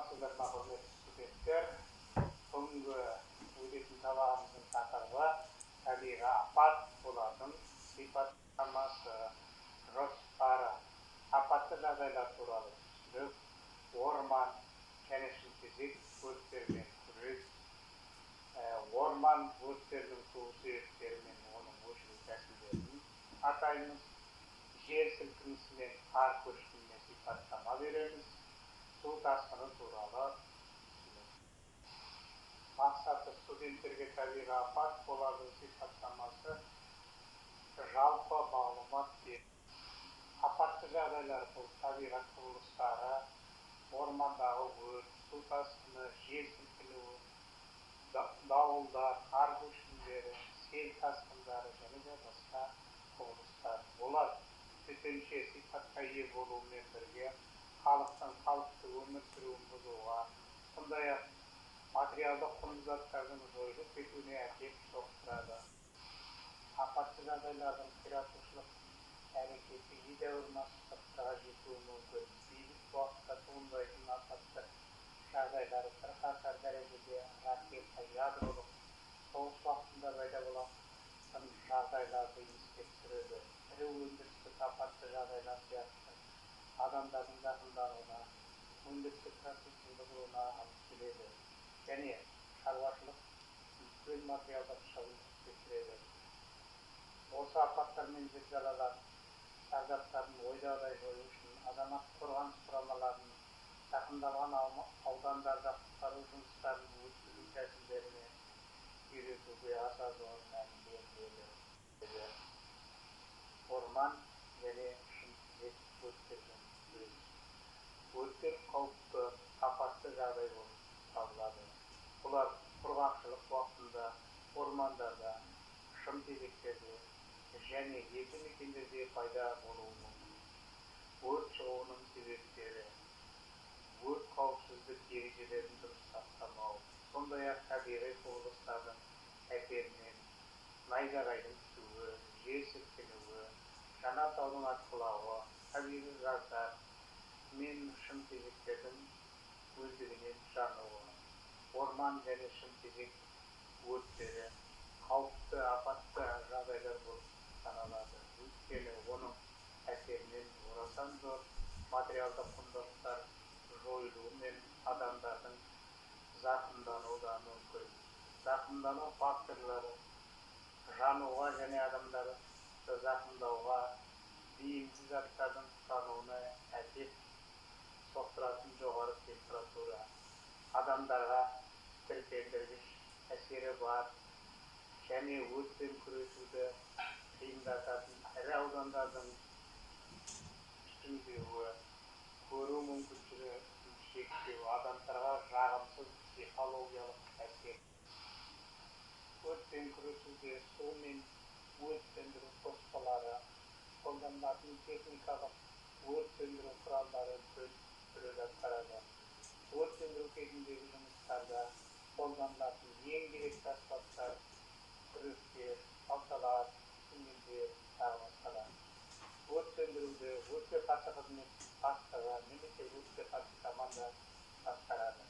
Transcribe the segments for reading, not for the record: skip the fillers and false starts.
саламатсыздар ма, құрметті студенттер? Бүгінгі өтетін сабағымыздың тақырыбы табиғи апат, олардың сипаттамасы, жоспары, апатты жағдайлар туралы түсінік, орман және шымтезек өрттермен күрес, орман өрттердің туу себептері мен оның өшіру тәсілдерін атаймыз, жер сілкінісі мен қар көшкініне сипаттама береміз, су тасқыны туралы мақсаты студенттерге табиғи апат, олардың сипаттамасы, жалпы мағлұмат беру. Апатты жағдайлар бұл табиғат құбылыстары, ормандағы өрт, су тасқыны, жер сілкінуі, дауылдар, қар көшкіндері, сел тасқындары және де басқа құбылыстар. Олар төтенше сипатқа ие болуымен бірге халықтың қалыпты өмір сүруін бұзуға, сондай-ақ материалдық құнды заттардың жойылып кетуіне әкеліп соқтырады. Апатты жағдайлардың қиратушылық әрекеті едәуір масштабқа жетуі мүмкін. Бейбіт уақытта туындайтын апатты жағдайлары бірқатар дәрежеде ракета, ядролық соғыс уақытында пайда болатын жағдайларды еске түсіреді. Ірі өндірістік апатты жағдайлар сияқты адамдардың зақымдануына, өндірістік процестің бұзылуына алып келеді және шаруашылық үлкен материалдық шығынды келтіреді. Осы апаттар мен зілзалалар зардаптарын ойдағыдай жою үшін азаматтық қорғаныс құрамаларының зақымдалған аудандарда құтқару жұмыстарын өткізу тәсілдеріне үйретуге аса зор мән беріледі. Орман және шымтезек өрттермен күрес. Өрттер қауіпті апатты жағдай болып табылады. Бұлар құрғақшылық уақытында ормандарда, шымтезектерде және елді мекендерде пайда болуы мүмкін. Өрт шығуының себептері: өрт қауіпсіздік ережелерін дұрыс сақтамау, сондай-ақ табиғи құбылыстардың әсерінен найзағайдың түсуі, жер сілкінуі, жанартаудың атқылауы, табиғи газдар мен шымтезектердің өздігінен жануы. Орман және шымтезек өрттері қауіпті апатты жағдайлар болып саналады. Өйткені оның әсерінен орасан зор материалдық құндылықтар жойылуы мен адамдардың зақымдануы да мүмкін. Зақымдану факторлары жануға және адамдарды зақымдауға бейімсіз заттардың тұтануына әкеп соқтыратын жоғары температура, адамдарға тітіркендіргіш әсері бар және өртпен күресуді қиындататын ірі аудандардың түтіндеуі, көру мүмкіншілігін шектеу, адамдарға жағымсыз психологиялық әсер. Өртпен күресуде су мен өрт сөндіру тоспалары, қолданылатын техникалық өрт сөндіру құралдары рөл атқарады. Өрт сөндіру кезіндегі жұмыстарда қолданылатын ең керекті аспаптар күректер, балталар, түймелер, тағы басқалар. Өрт сөндіруді өртке қарсы қызмет бастығы немесе өртке қарсы команда басқарады.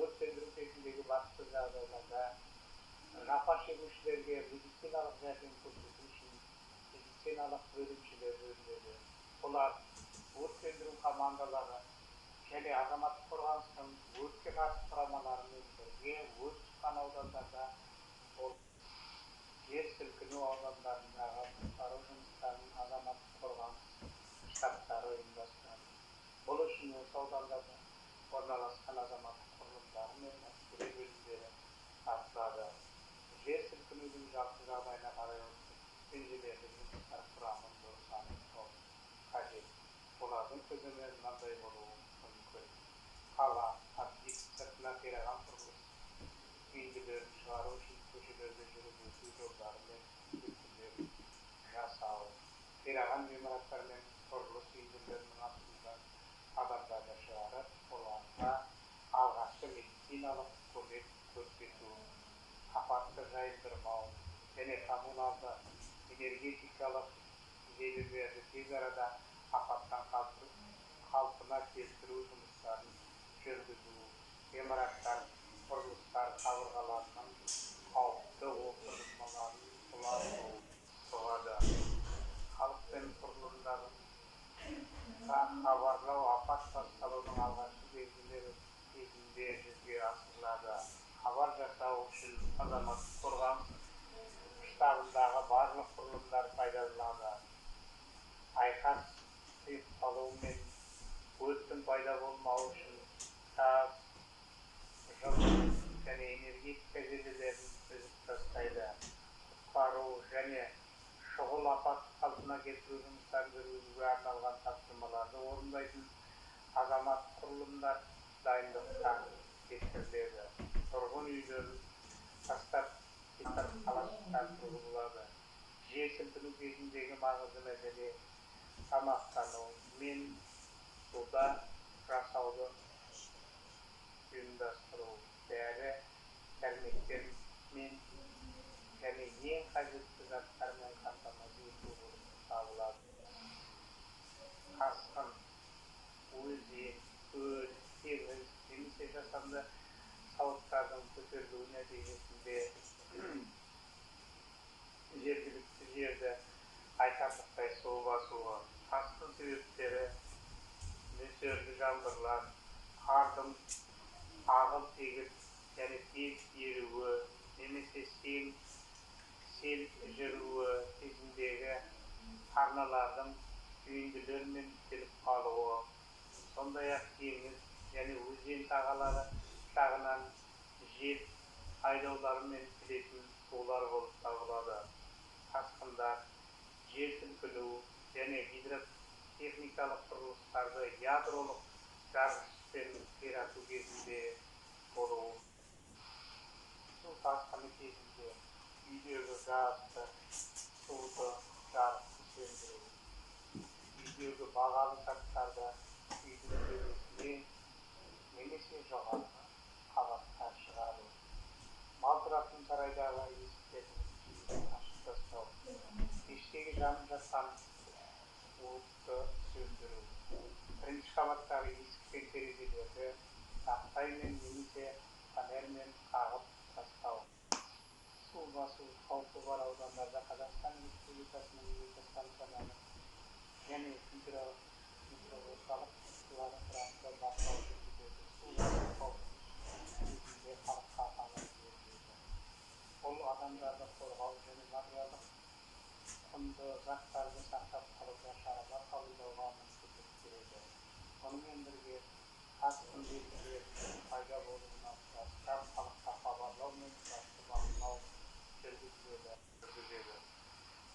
Өрт сөндіру кезіндегі басты жағдайларда жапа шегушілерге медициналық жәрдем көрсету үшін медициналық бөлімшелер бөлінеді. Олар өрт сөндіру командалары және азаматтық қорғаныстың өртке қарсы құрамаларымен бірге өрт шыққан аудандарда жер сілкіну аудандарындағы құтқару жұмыстарын азаматтық қорғаныс штабтары ұйымдастырады. Бұл үшін осы аудандарда орналасқан азаматтық құрылымдары мен әскери бөлімдері тартылады. Жер сілкінудің жалпы жағдайына қарай инженерлік жұмыстар құрамын дұрыс анықтау қажет. Олардың тізімі мынадай болуы мүмкін: қала, объект сыртына қираған құрылыс, үйінділерін шығару үшін көшелерде жүріп өту жолдары мен өткелдерін жасау, қираған ғимараттар мен құрылыс үйінділерінің астында адамдарды шығарып, оларға алғашқы медициналық көмек көрсету, апатты жайындырмау және коммуналды энергетикалық желілерді тез арада апаттан қалпына келтіру жұмыстарын жүргізу кезінде жүзеге асырылады. Хабар жасау үшін азаматтық қорғаныс штабындағы барлық құрылымдар пайдаланылады. Айқас тұйықталу мен өрттің пайда болмауы үшін газ, жылу және энергетика желілерін үзіп тастайды. Құтқару және шұғыл апат қалпына келтіру жұмыстарын жүргізуге арналған тапсырмаларды орындайтын азаматтық құрылымдар дайындыққа жеткізіледі. Тұрғын үйлерін тастап кетіп қалашықтан тұрғызылады. Жер сілкіну кезіндегі маңызды мәселе тамақтану мен суда жасауды ұйымдастыру, дәрі дәрмектер мен және ең қажетті заттармен қамтамасыз ету болып табылады. Тасқын, өзен, көл, теңіз немесе жасанды сауыттардың көтерілуі нәтижесінде жергілікті жерді айтарлықтай су басуы. Тасқын себептері нөсерлі жаңбырлар, қардың ағып тегіс және тез еруі немесе сел жүруі кезіндегі арналардың түйінділер мен келіп қалуы, сондай-ақ теңіз және өзен сағалары жағынан жел айдауларымен келетін сулар болып табылады. Тасқындар, жер сілкіну және гидротехникалық құрылыстарды ядролық жарғышпен қирату кезінде болуы. Су тасқыны кезінде үйдегі газды, суды, жарықты сөндіру, үйдегі бағалы заттарды үйдің төбесіне немесе жоғарғы қабатқа шығару, мал тұратын сарайдағы есіктерді ашып тастау, пештегі жанып жатқан отты сөндіру, бірінші қабаттағы есік пен терезелерді тақтаймен немесе панельмен қағып тастау. Су басу қаупі бар аудандарда Қазақстан Республикасының электростанциялары және гидроорталық сулары тұрақты бақылау жүргізеді. Су басу қауіпсіздігі кезінде халыққа кеңес беріледі. Бұл адамдарды қорғау және материалдық құнды заттарды сақтап қалуға шаралар қабылдауға мүмкіндік береді. Сонымен бірге тасқын белгілерінің пайда болуына ұшырасқан халыққа хабарлау мен тұрақты бақылау жүргізеді.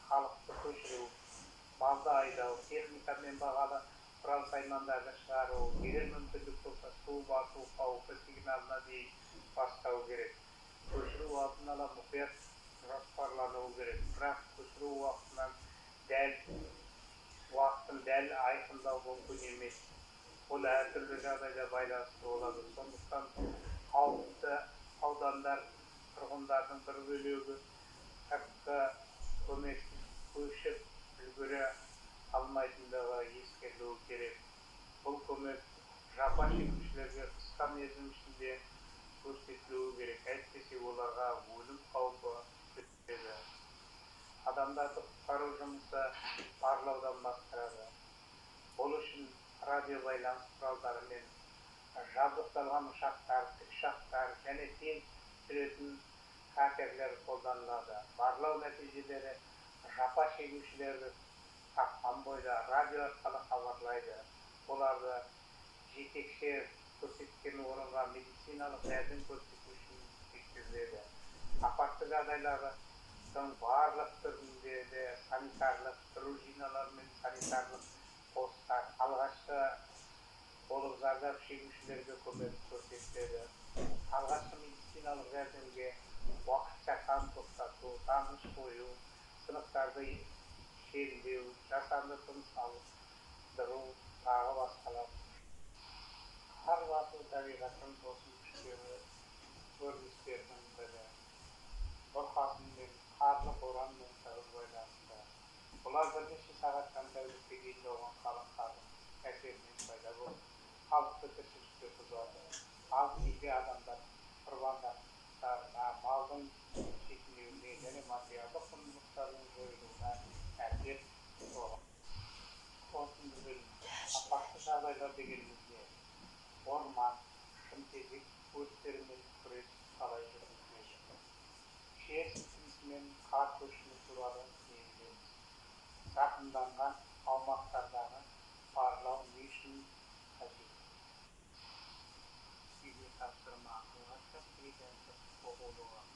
Халықты көшіру, малды айдау, техника мен бағалы құрал-саймандарды шығару, егер мүмкіндік болса су басу қаупі сигналына дейін бастау керек. Көшіру алдын ала мұқият жоспарлануы керек, бірақ көшіру уақытын дәл айқындау мүмкін емес. Ол әртүрлі жағдайда байланысты болады. Сондықтан қауіпті аудандар тұрғындардың бір бөлігі сыртқы көмексіз көшіп үлгере алмайтындығы ескерілуі керек. Бұл көмек жапа шегушілерге қысқа мерзім ішінде көрсетілуі керек, әйтпесе оларға өлім қаупі төнеді. Адамдарды құтқару жұмысы барлаудан басталады. Бұл үшін радиобайланыс құралдарымен жабдықталған ұшақтар, тікұшақтар және теңіз жүретін катерлер қолданылады. Барлау нәтижелері жапа шегушілерді тапқан бойда радио арқылы хабарлайды. Оларды жетекші көрсеткен орынға медициналық жәрдем көрсету үшін жеткізіледі. Апатты жағдайлардың барлық түрінде де санитарлық дружиналар мен санитарлық посттар алғашқы болып зардап шегушілерге көмек көрсетеді. Алғашқы медициналық жәрдемге уақытша қан тоқтату, таңғыш қою, сынықтарды шерілеу, жасанды тыныс алдыру, тағы басқалар. Қар басу табиғаттың тосын күштері көріністерінің бірі. Бұрқасын мен қарлы боранмен тығыз байланысты. Бұлар бірнеше сағаттан тәулікке дейін жауған қалың қардың әсерінен пайда болып, халықты тіршілікке бұзады. Ал кейде адамдар құрбандарына, малдың жетілуіне және материалдық құндылықтардың жойылуына әкеп соғады. Қорытынды бөлім. Апатты жағдайлар дегеніміз не? Орман, шымтезек жер сілкінісі мен қар көшкіні туралы негіздеу. Зақымданған аумақтардағы барлау не үшін қажет? Үйге тапсырма ақылға шақ, үйден оқулығы.